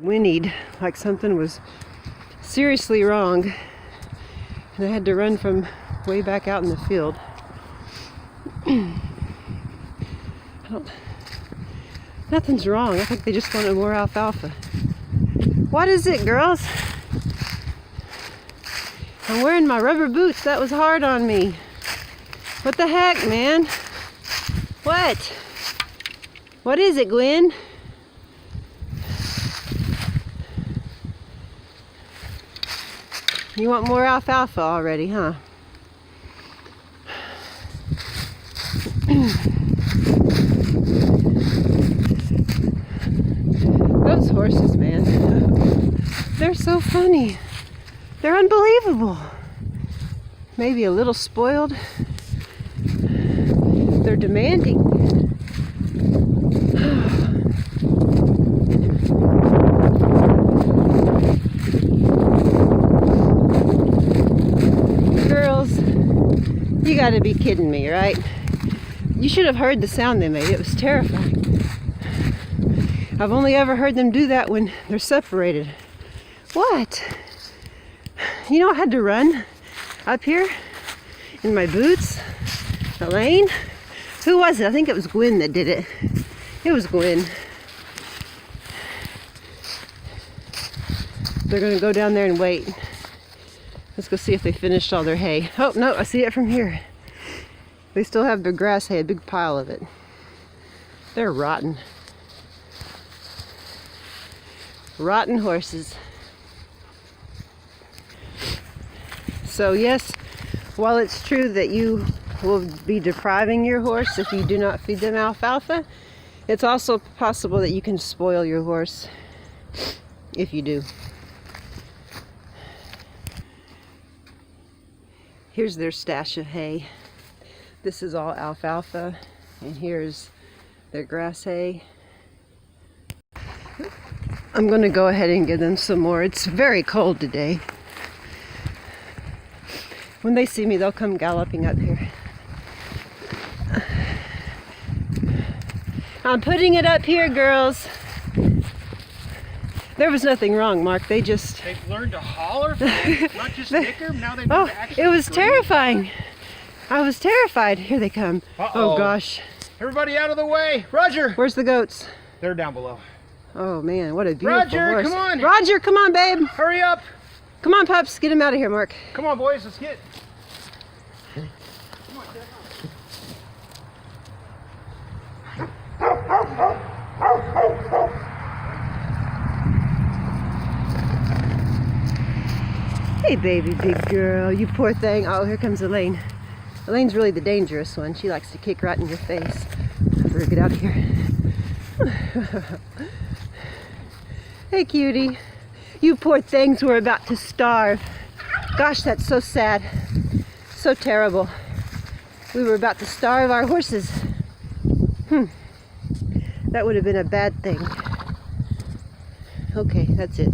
Whinnied like something was seriously wrong, and I had to run from way back out in the field. Nothing's wrong. I think they just wanted more alfalfa. What is it, girls? I'm wearing my rubber boots. That was hard on me. What the heck, man? What? What is it, Gwen? You want more alfalfa already, huh? Those horses, man. They're so funny. They're unbelievable. Maybe a little spoiled. They're demanding. Girls, you gotta be kidding me, right? You should have heard the sound they made. It was terrifying. I've only ever heard them do that when they're separated. What? You know, I had to run up here in my boots. Elaine? Who was it? I think it was Gwen that did it. It was Gwen. They're gonna go down there and wait. Let's go see if they finished all their hay. Oh, no, I see it from here. They still have their grass hay, a big pile of it. They're rotten. Rotten horses. So yes, while it's true that you will be depriving your horse if you do not feed them alfalfa, it's also possible that you can spoil your horse if you do. Here's their stash of hay. This is all alfalfa, and here's their grass hay. I'm going to go ahead and give them some more. It's very cold today. When they see me, they'll come galloping up here. I'm putting it up here, girls. There was nothing wrong, Mark. They've learned to holler, not just nicker. Now they know to actually it was scream. Terrifying. I was terrified. Here they come. Uh-oh. Oh gosh. Everybody out of the way. Roger. Where's the goats? They're down below. Oh man, what a beautiful Roger, horse. come on. Roger, come on, babe. Hurry up. Come on, pups. Get him out of here, Mark. Come on, boys. Let's get. Come on, Hey, baby, big girl. You poor thing. Oh, here comes Elaine. Elaine's really the dangerous one. She likes to kick right in your face. I better get out of here. Hey, cutie. You poor things were about to starve. Gosh, that's so sad. So terrible. We were about to starve our horses. That would have been a bad thing. Okay, that's it.